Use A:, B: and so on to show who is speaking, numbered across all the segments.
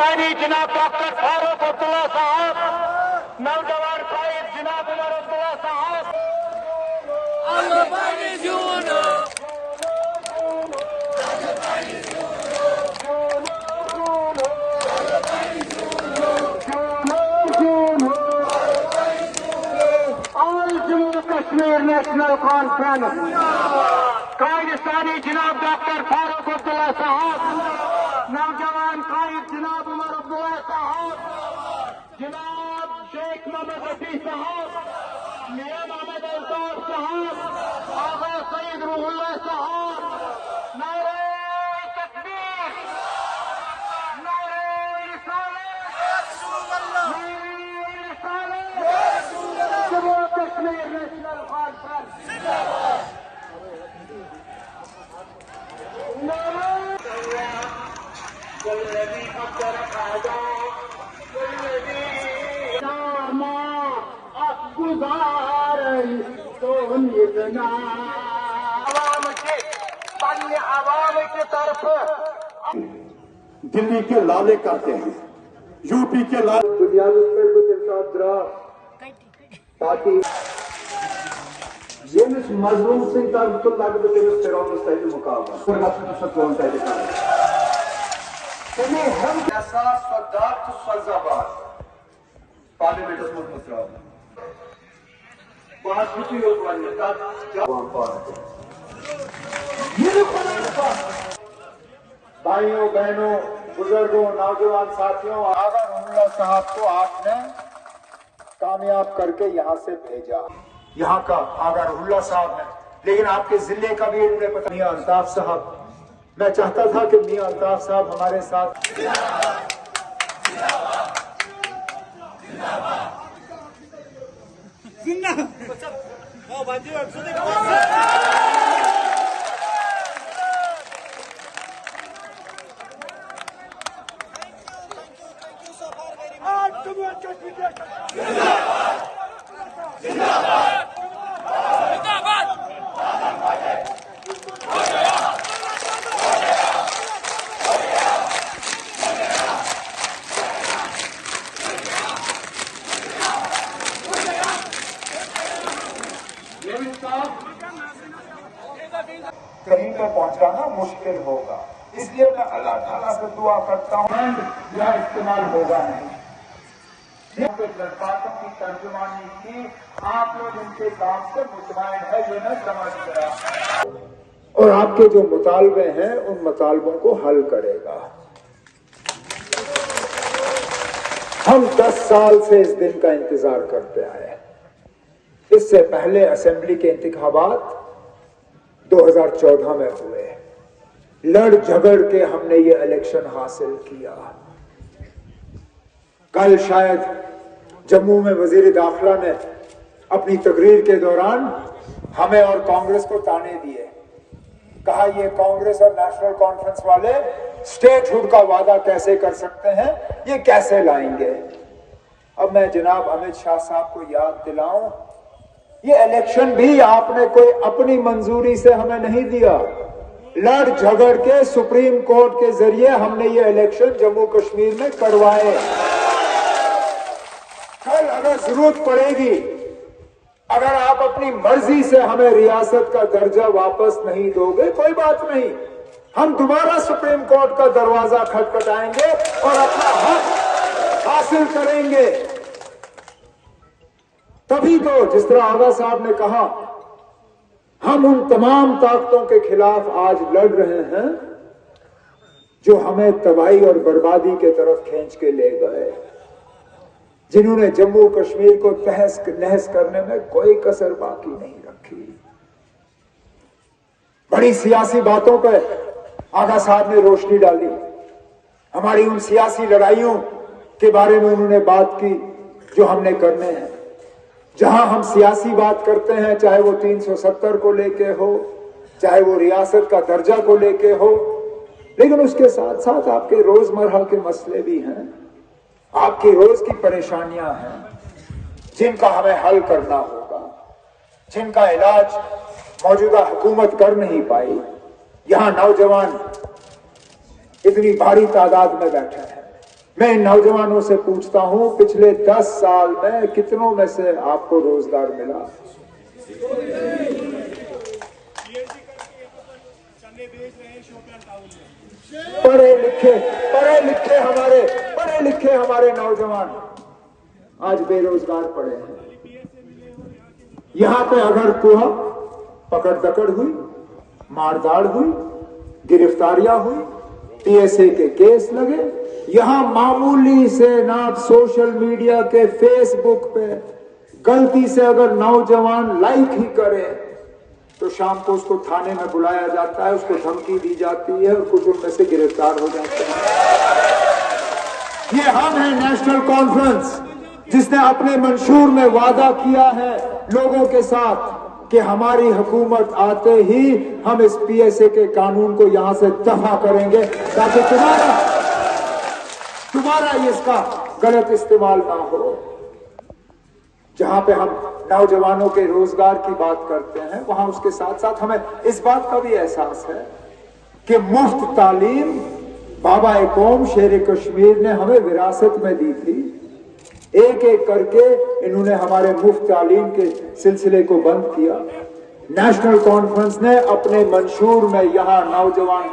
A: सानी जनाब डॉक्टर फारूक अब्दुल्ला साहब, नौजवान कायद जनाब उमर अब्दुल्ला साहब। All Jammu Kashmir national conference, कायद सानी जनाब डॉक्टर फारूक अब्दुल्ला साहब, नौजवान कायद जनाब उमर अब्दुल्ला साहब, जनाब शेख मोहम्मद रफी साहब, मियां मोहम्मद अल्ताफ साहब, आगा सईद रूहुल्लाह साहब। नारे तकबीर, नारे रिसालत, नारे रिसालत। जम्मू कश्मीर नेशनल कॉन्फ्रेंस जिंदाबाद। आवाम की तरफ
B: दिल्ली के लाले कहते हैं, यूपी के लाले बुनियादी पर कुछ इंसादरा party Yeniz mazlum sin tarafından da bir teröristlerle mukavva. Kurbatını konu edildi. Seni hem esas sadat sazabad. Parlamentos mutmasra. बहुत कुछ योग वाले का जवाब पाते हैं। ये भाइयों बहनों बुजुर्गों नौजवान साथियों, आगा रूहुल्लाह साहब को आपने कामयाब करके यहाँ से भेजा, यहाँ का आगा रूहुल्लाह साहब ने, लेकिन आपके जिले का भी इन्होंने पता। मियां अल्ताफ साहब, मैं चाहता था कि मियां अल्ताफ साहब हमारे साथ कहीं पर पहुंचाना मुश्किल होगा, इसलिए मैं अल्लाह ताला से दुआ करता हूँ यह इस्तेमाल होगा नहीं। जज्बातों की तर्जुमानी की आप लोग इनके काम से मुतमईन है, ये मैं समझ गया, और आपके जो मुतालबे हैं उन मुतालबों को हल करेगा। हम 10 साल से इस दिन का इंतजार करते आए। इससे पहले असेंबली के इंतखाबात 2014 में हुए, लड़ झगड़ के हमने ये इलेक्शन हासिल किया। कल शायद जम्मू में वजीर दाखिला ने अपनी तकरीर के दौरान हमें और कांग्रेस को ताने दिए, कहा ये कांग्रेस और नेशनल कॉन्फ्रेंस वाले स्टेटहुड का वादा कैसे कर सकते हैं, ये कैसे लाएंगे। अब मैं जनाब अमित शाह साहब को याद दिलाऊं, ये इलेक्शन भी आपने कोई अपनी मंजूरी से हमें नहीं दिया, लड़ झगड़ के सुप्रीम कोर्ट के जरिए हमने ये इलेक्शन जम्मू कश्मीर में करवाए। कल अगर जरूरत पड़ेगी, अगर आप अपनी मर्जी से हमें रियासत का दर्जा वापस नहीं दोगे, कोई बात नहीं, हम दोबारा सुप्रीम कोर्ट का दरवाजा खटखटाएंगे और अपना हक हासिल करेंगे। तभी तो जिस तरह आगा साहब ने कहा, हम उन तमाम ताकतों के खिलाफ आज लड़ रहे हैं जो हमें तबाही और बर्बादी के तरफ खींच के ले गए, जिन्होंने जम्मू कश्मीर को तहस नहस करने में कोई कसर बाकी नहीं रखी। बड़ी सियासी बातों पर आगा साहब ने रोशनी डाली, हमारी उन सियासी लड़ाइयों के बारे में उन्होंने बात की जो हमने करने हैं। जहां हम सियासी बात करते हैं, चाहे वो 370 को लेके हो, चाहे वो रियासत का दर्जा को लेके हो, लेकिन उसके साथ साथ आपके रोजमर्रा के मसले भी हैं, आपकी रोज की परेशानियां हैं जिनका हमें हल करना होगा, जिनका इलाज मौजूदा हुकूमत कर नहीं पाई। यहां नौजवान इतनी भारी तादाद में बैठे हैं, मैं इन नौजवानों से पूछता हूं, पिछले 10 साल में कितनों में से आपको रोजगार मिला? पढ़े लिखे हमारे नौजवान आज बेरोजगार पड़े हैं। यहां पे अगर कोई पकड़ दकड़ हुई, मारधाड़ हुई, गिरफ्तारियां हुई, पीएसए के केस लगे, यहां मामूली से ना सोशल मीडिया के फेसबुक पे गलती से अगर नौजवान लाइक ही करे तो शाम को उसको थाने में बुलाया जाता है, उसको धमकी दी जाती है और कुछ उनमें से गिरफ्तार हो जाते हैं। ये हम हैं नेशनल कॉन्फ्रेंस, जिसने अपने मंशूर में वादा किया है लोगों के साथ कि हमारी हुकूमत आते ही हम इस पीएसए के कानून को यहां से दफा करेंगे ताकि तुम्हारा इसका गलत इस्तेमाल ना हो। जहां पे हम नौजवानों के रोजगार की बात करते हैं, वहां उसके साथ साथ हमें इस बात का भी एहसास है कि मुफ्त तालीम बाबा ए कौम शेर कश्मीर ने हमें विरासत में दी थी। एक एक करके इन्होंने हमारे मुफ्त तालीम के सिलसिले को बंद किया। नेशनल कॉन्फ्रेंस ने अपने मंशूर में यहां नौजवान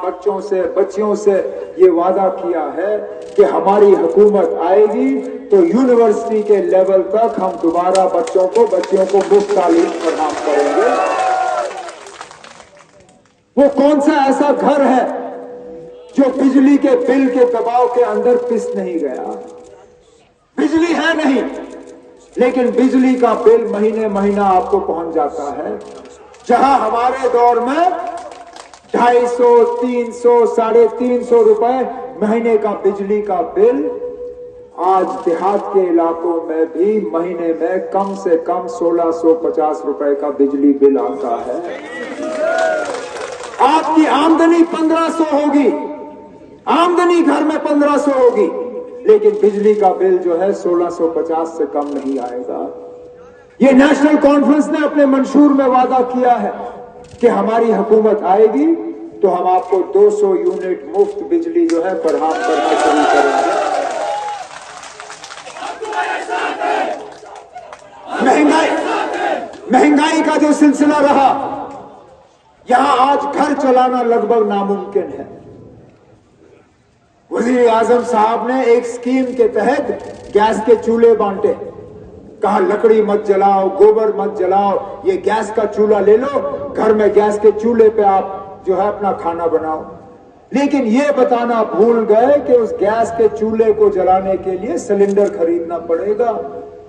B: बच्चियों से ये वादा किया है कि हमारी हुकूमत आएगी तो यूनिवर्सिटी के लेवल तक हम दोबारा बच्चियों को मुफ्त तालीम फराहम करेंगे। वो कौन सा ऐसा घर है जो बिजली के बिल के दबाव के अंदर पिस नहीं गया? बिजली है नहीं, लेकिन बिजली का बिल महीना आपको पहुंच जाता है। जहां हमारे दौर में 250, 300, 350 रुपए महीने का बिजली का बिल, आज देहात के इलाकों में भी महीने में कम से कम 1650 रुपए का बिजली बिल आता है। आपकी आमदनी 1500 होगी, आमदनी घर में 1500 होगी, लेकिन बिजली का बिल जो है 1650 से कम नहीं आएगा। ये नेशनल कॉन्फ्रेंस ने अपने मंशूर में वादा किया है कि हमारी हुकूमत आएगी तो हम आपको 200 यूनिट मुफ्त बिजली जो है फराहम करना शुरू करेंगे। महंगाई का जो सिलसिला रहा, यहां आज घर चलाना लगभग नामुमकिन है। वजीर आजम साहब ने एक स्कीम के तहत गैस के चूल्हे बांटे, कहा लकड़ी मत जलाओ, गोबर मत जलाओ, ये गैस का चूल्हा ले लो, घर में गैस के चूल्हे पे आप जो है अपना खाना बनाओ। लेकिन ये बताना भूल गए कि उस गैस के चूल्हे को जलाने के लिए सिलेंडर खरीदना पड़ेगा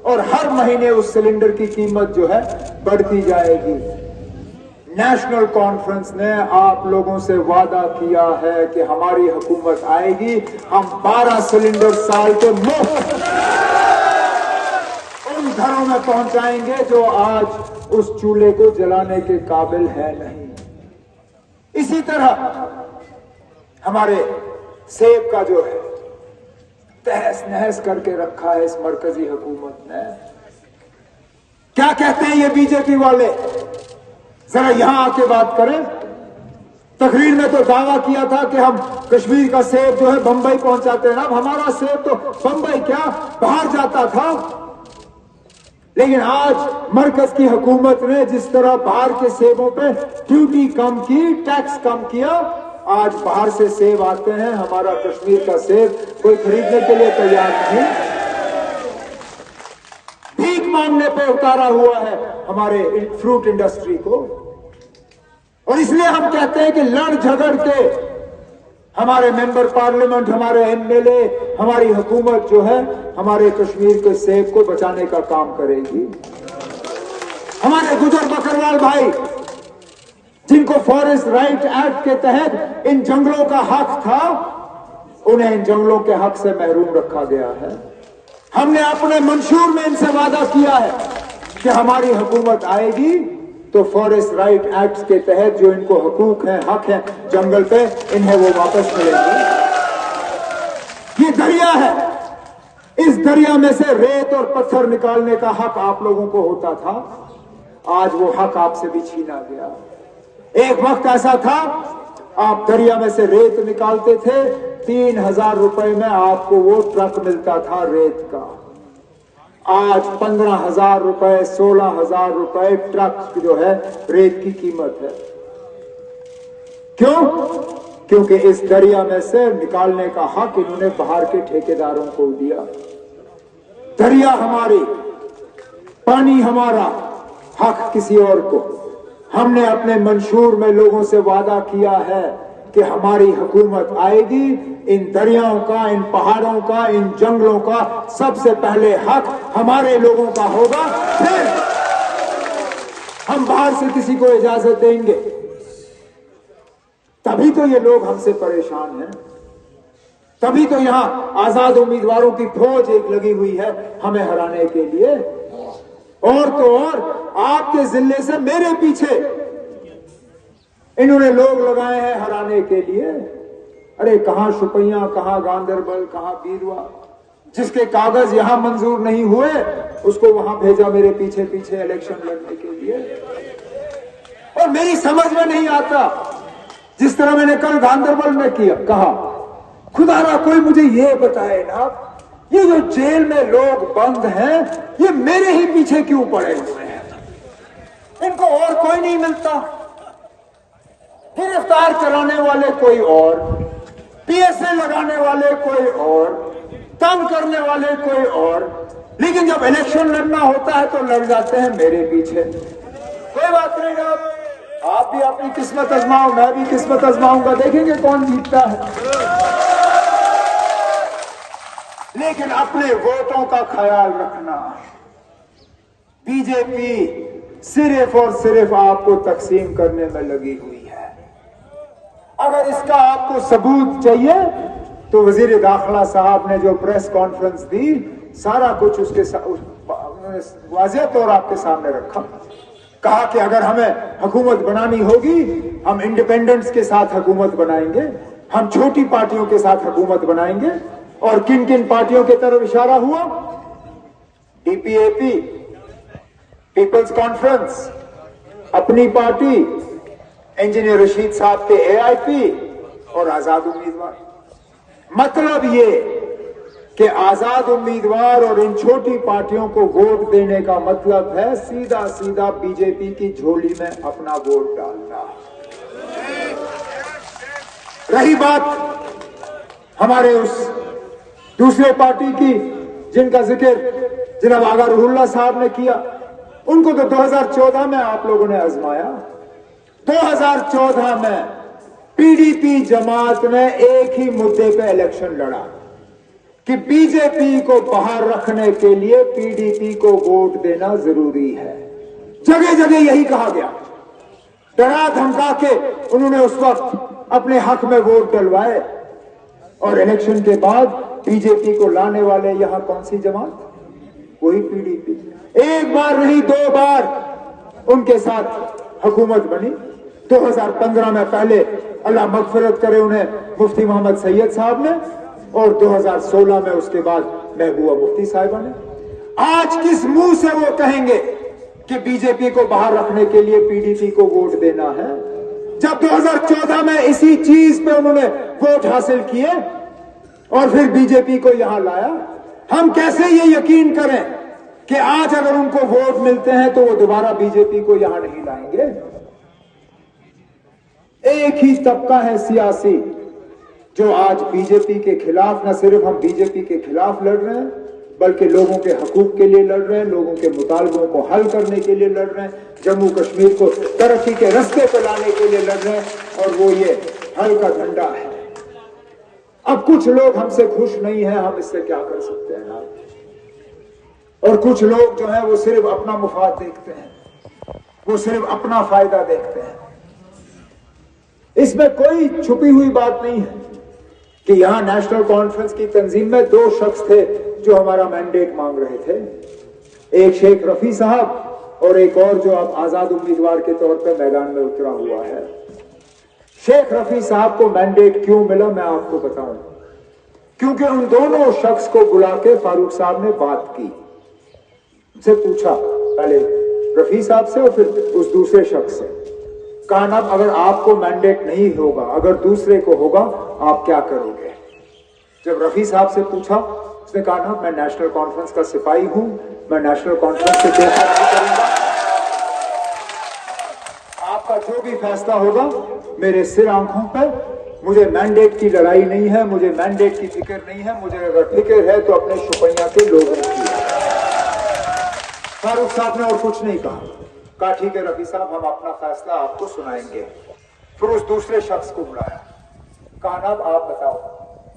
B: और हर महीने उस सिलेंडर की कीमत जो है बढ़ती जाएगी। नेशनल कॉन्फ्रेंस ने आप लोगों से वादा किया है कि हमारी हुकूमत आएगी, हम 12 सिलेंडर साल के मुफ्त उन घरों में पहुंचाएंगे जो आज उस चूल्हे को जलाने के काबिल है नहीं। इसी तरह हमारे सेब का जो है तहस नहस करके रखा है इस मरकजी हुकूमत ने। क्या कहते हैं ये बीजेपी वाले, जरा यहां आके बात करें। तकरीर में तो दावा किया था कि हम कश्मीर का सेब जो है बंबई पहुंचाते हैं। अब हमारा सेब तो बंबई क्या बाहर जाता था, लेकिन आज मरकज की हुकूमत ने जिस तरह बाहर के सेबों पे ड्यूटी कम की, टैक्स कम किया, आज बाहर से सेब आते हैं, हमारा कश्मीर का सेब कोई खरीदने के लिए तैयार नहीं। भीख मांगने पे उतारा हुआ है हमारे फ्रूट इंडस्ट्री को। और इसलिए हम कहते हैं कि लड़ झगड़ के हमारे मेंबर पार्लियामेंट, हमारे एमएलए, हमारी हुकूमत जो है हमारे कश्मीर के सेब को बचाने का काम करेगी। हमारे गुजर बकरवाल भाई, जिनको फॉरेस्ट राइट एक्ट के तहत इन जंगलों का हक था, उन्हें इन जंगलों के हक से महरूम रखा गया है। हमने अपने मंशूर में इनसे वादा किया है कि हमारी हुकूमत आएगी तो फॉरेस्ट राइट एक्ट के तहत जो इनको हकूक हैं, हक हैं जंगल पे, इन्हें वो वापस मिलेंगे। ये दरिया है, इस दरिया में से रेत और पत्थर निकालने का हक आप लोगों को होता था, आज वो हक आपसे भी छीना गया। एक वक्त ऐसा था आप दरिया में से रेत निकालते थे, 3,000 रुपए में आपको वो ट्रक मिलता था रेत का। आज 15,000 रुपए, 16,000 रुपए ट्रक जो है रेत की कीमत है। क्यों? क्योंकि इस दरिया में से निकालने का हक इन्होंने बाहर के ठेकेदारों को दिया। दरिया हमारी, पानी हमारा, हक किसी और को। हमने अपने मंशूर में लोगों से वादा किया है कि हमारी हुकूमत आएगी, इन दरियाओं का, इन पहाड़ों का, इन जंगलों का सबसे पहले हक हमारे लोगों का होगा, फिर हम बाहर से किसी को इजाजत देंगे। तभी तो ये लोग हमसे परेशान हैं, तभी तो यहां आजाद उम्मीदवारों की फौज एक लगी हुई है हमें हराने के लिए। और तो और आपके जिले से मेरे पीछे इन्होंने लोग लगाए हैं हराने के लिए। अरे कहां शुपैया, कहां गांधरबल, कहां बीरवा, जिसके कागज यहां मंजूर नहीं हुए उसको वहां भेजा मेरे पीछे पीछे इलेक्शन लड़ने के लिए। और मेरी समझ में नहीं आता, जिस तरह मैंने कल गांधरबल में कहा, खुदारा कोई मुझे ये बताए ना, ये जो जेल में लोग बंद हैं ये मेरे ही पीछे क्यों पड़े हुए हैं? इनको और कोई नहीं मिलता? गिरफ्तार कराने वाले कोई और, पीएसए लगाने वाले कोई और, तंग करने वाले कोई और, लेकिन जब इलेक्शन लड़ना होता है तो लड़ जाते हैं मेरे पीछे। कोई बात नहीं, आप भी अपनी किस्मत आजमाओ, मैं भी किस्मत आजमाऊंगा, देखेंगे कौन जीतता है। लेकिन अपने वोटों का ख्याल रखना। बीजेपी सिर्फ और सिर्फ आपको तकसीम करने में लगी हुई है। अगर इसका आपको सबूत चाहिए तो वजीर दाखिला साहब ने जो प्रेस कॉन्फ्रेंस दी, सारा कुछ उसके वाज़ेह तौर आपके सामने रखा। कहा कि अगर हमें हुकूमत बनानी होगी, हम इंडिपेंडेंट्स के साथ हुकूमत बनाएंगे, हम छोटी पार्टियों के साथ हुकूमत बनाएंगे। और किन किन पार्टियों की तरफ इशारा हुआ? डीपीएपी, पीपल्स कॉन्फ्रेंस, अपनी पार्टी, इंजीनियर रशीद साहब के एआईपी और आजाद उम्मीदवार। मतलब ये कि आजाद उम्मीदवार और इन छोटी पार्टियों को वोट देने का मतलब है सीधा सीधा बीजेपी की झोली में अपना वोट डालना। रही बात हमारे उस दूसरे पार्टी की जिनका जिक्र जनाब आगा रुहुल्लाह साहब ने किया, उनको तो 2014 में आप लोगों ने आजमाया। 2014 में पीडीपी जमात ने एक ही मुद्दे पे इलेक्शन लड़ा कि बीजेपी को बाहर रखने के लिए पीडीपी को वोट देना जरूरी है। जगह जगह यही कहा गया, डरा धमका के उन्होंने उस वक्त अपने हक में वोट डलवाए। और इलेक्शन के बाद बीजेपी को लाने वाले यहां कौन सी जमात? वही पीडीपी। एक बार नहीं, 2 बार उनके साथ हुकूमत बनी। 2015 में पहले अल्लाह मगफिरत करे उन्हें मुफ्ती मोहम्मद सैयद साहब ने, और 2016 में उसके बाद महबूबा मुफ्ती साहिबा ने। आज किस मुंह से वो कहेंगे कि बीजेपी को बाहर रखने के लिए पीडीपी को वोट देना है, जब 2014 में इसी चीज पे उन्होंने वोट हासिल किए और फिर बीजेपी को यहां लाया। हम कैसे ये यकीन करें कि आज अगर उनको वोट मिलते हैं तो वो दोबारा बीजेपी को यहां नहीं लाएंगे? एक ही तबका है सियासी जो आज बीजेपी के खिलाफ, न सिर्फ हम बीजेपी के खिलाफ लड़ रहे हैं बल्कि लोगों के हकूक के लिए लड़ रहे हैं, लोगों के मुतालबों को हल करने के लिए लड़ रहे हैं, जम्मू कश्मीर को तरक्की के रास्ते पर लाने के लिए लड़ रहे हैं, और वो ये हल का झंडा है। अब कुछ लोग हमसे खुश नहीं है, हम इससे क्या कर सकते हैं ना? और कुछ लोग जो है वो सिर्फ अपना मुफाद देखते हैं, वो सिर्फ अपना फायदा देखते हैं। इसमें कोई छुपी हुई बात नहीं है कि यहां नेशनल कॉन्फ्रेंस की तंजीम में 2 शख्स थे जो हमारा मैंडेट मांग रहे थे, एक शेख रफी साहब और एक और जो अब आजाद उम्मीदवार के तौर पर मैदान में उतरा हुआ है। शेख रफी साहब को मैंडेट क्यों मिला मैं आपको बताऊं। क्योंकि उन दोनों शख्स को बुला के फारूक साहब ने बात की, उनसे पूछा, पहले रफी साहब से और फिर उस दूसरे शख्स से, कहा ना, अगर आपको मैंडेट नहीं होगा, अगर दूसरे को होगा, आप क्या करोगे? जब रफी साहब से पूछा, उसने कहा ना, मैं नेशनल कॉन्फ्रेंस का सिपाही हूं, मैं नेशनल कॉन्फ्रेंस से देखा नहीं करूंगा, आपका जो भी फैसला होगा मेरे सिर आंखों पर, मुझे मैंडेट की लड़ाई नहीं है, मुझे मैंडेट की फिक्र नहीं है, मुझे अगर फिक्र है तो अपने शुपैया के लोगों की है। फारूक साहब ने और कुछ नहीं कहा ठीक है रफी साहब, हम अपना फैसला आपको सुनाएंगे। फिर उस दूसरे शख्स को बुलाया, कहा ना, आप बताओ,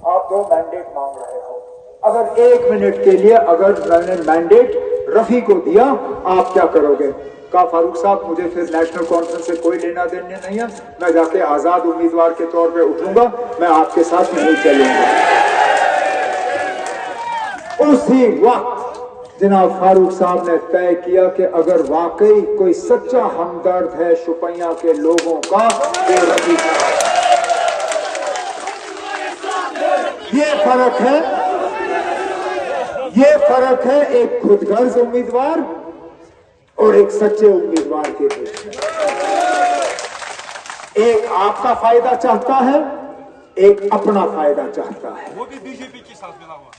B: आप 2 मैंडेट मांग रहे हो, अगर 1 मिनट के लिए अगर मैंने मैंडेट रफी को दिया, आप क्या करोगे? कहा फारूक साहब, मुझे फिर नेशनल कॉन्फ्रेंस से कोई लेना देना नहीं है, मैं जाके आजाद उम्मीदवार के तौर पे उठूंगा, मैं आपके साथ नहीं चलूंगा। उसी वक्त जनाब फारूक साहब ने तय किया कि अगर वाकई कोई सच्चा हमदर्द है शुपैया के लोगों का, तो रफी साहब। ये फर्क है एक खुदगर्ज उम्मीदवार और एक सच्चे उम्मीदवार के बीच। एक आपका फायदा चाहता है, एक अपना फायदा चाहता है,
C: वो भी बीजेपी के साथ मिला हुआ,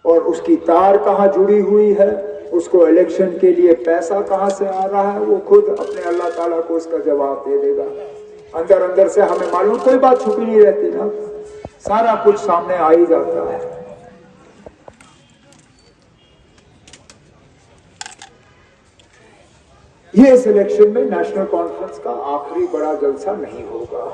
B: और उसकी तार कहां जुड़ी हुई है, उसको इलेक्शन के लिए पैसा कहां से आ रहा है, वो खुद अपने अल्लाह ताला को उसका जवाब दे देगा। अंदर अंदर से हमें मालूम, कोई बात छुपी नहीं रहती ना, सारा कुछ सामने आ ही जाता है। ये इस इलेक्शन में नेशनल कॉन्फ्रेंस का आखिरी बड़ा जलसा नहीं होगा।